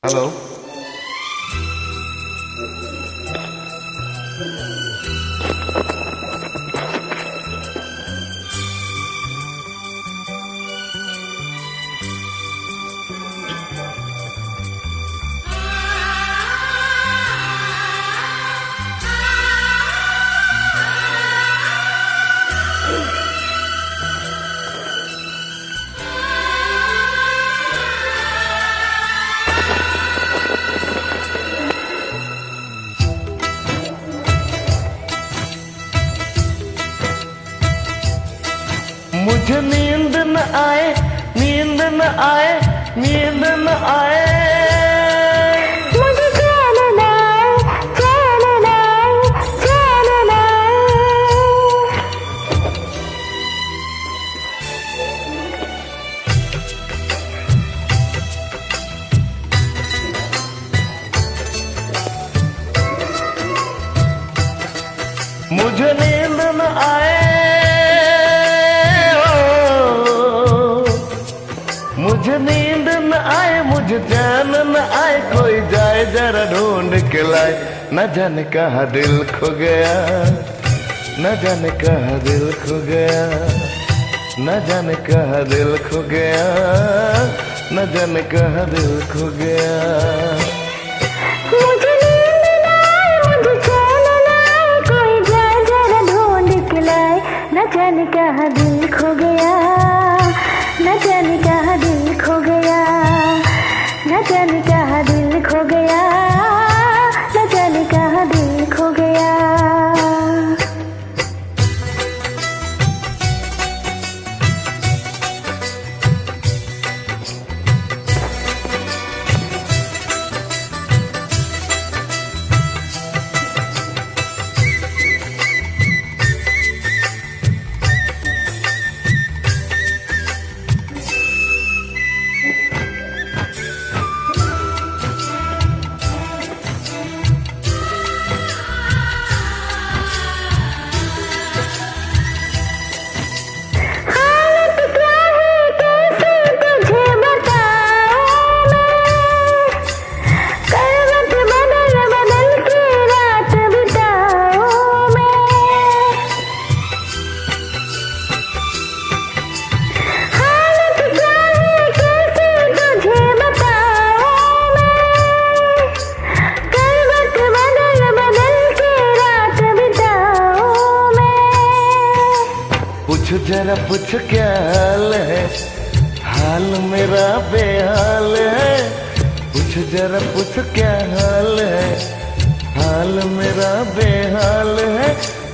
Hello. मुझे नींद न आए, नींद न आए, नींद न आए, मुझे चैन न आए, चैन न आए, चैन न आए। मुझे नींद न आए, मुझे नींद न आए, मुझे चैन न आए, कोई जाए जरा ढूंढ के लाए। न जाने कहाँ दिल खो गया, न जाने कहाँ दिल खो गया, न जाने कहाँ दिल खो गया, न जाने कहाँ दिल खो गया। मुझे नींद न आए, मुझे चैन न आए, कोई जाए जरा ढूंढ के लाए। न जाने कहाँ दिल खो गया, न जाने कहाँ दिल खो गया, न जाने कहाँ दिल खो गया, न जाने कहाँ दिल खो गया। पूछ जरा पूछ क्या हाल है, हाल मेरा बेहाल है। पूछ जरा पूछ क्या हाल है, हाल मेरा बेहाल है।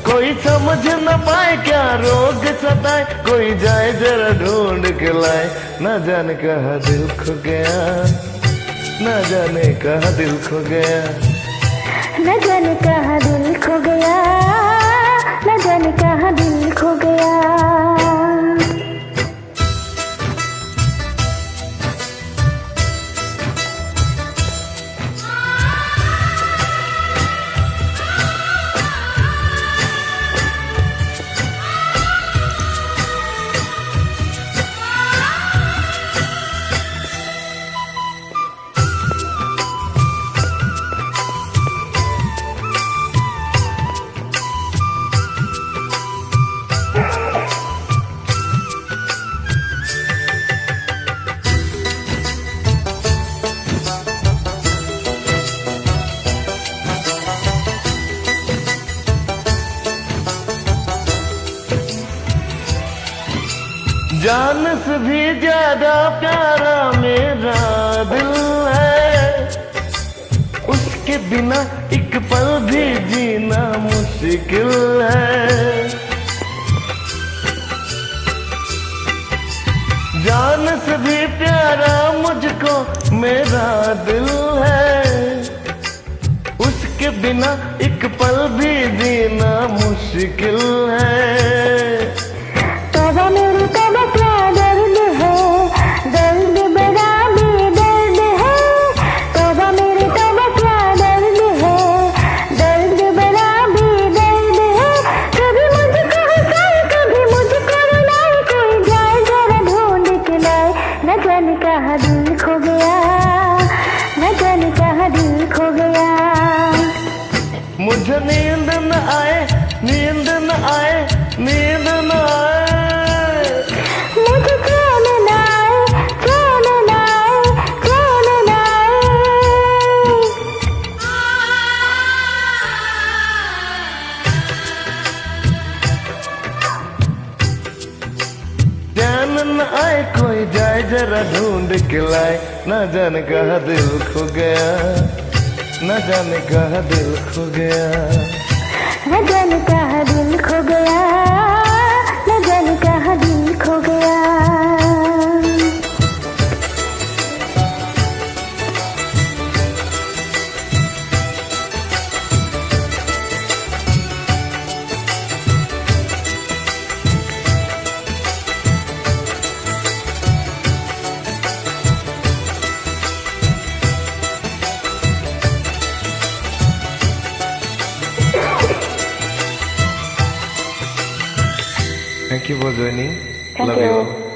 कोई समझ न पाए क्या रोग सताए, कोई जाए जरा ढूंढ के लाए। न जाने कहाँ दिल खो गया, न जाने कहाँ दिल खो गया, न जाने कहाँ दिल खो गया, न जाने कहाँ दिल खो गया। जान से भी ज्यादा प्यारा मेरा दिल है, उसके बिना एक पल भी जीना मुश्किल है। जान से भी प्यारा मुझको मेरा दिल है, उसके बिना एक पल भी जीना मुश्किल है। तोबा मेरी तोबा क्या दर्द है, दर्द बड़ा बेदर्द है। तोबा मेरी तोबा क्या दर्द है, दर्द बड़ा बेदर्द है। कभी मुझको हंसाए, कभी मुझको रुलाए, कोई जाए जरा ढूंढ के लाए। न जाने कहाँ दिल खो गया, न मुझे नींद न आए, नींद न आए, नींद न आए। मुझे चैन न आए, चैन न आए, चैन न आए। चैन न आए, कोई जाए जरा ढूंढ के लाए, न जाने कहाँ दिल खो गया, न जाने कहाँ दिल खो गया, न जाने कहाँ दिल खो गया, न जाने कहाँ दिल खो गया। Thank you for joining. Thank Love you. you all.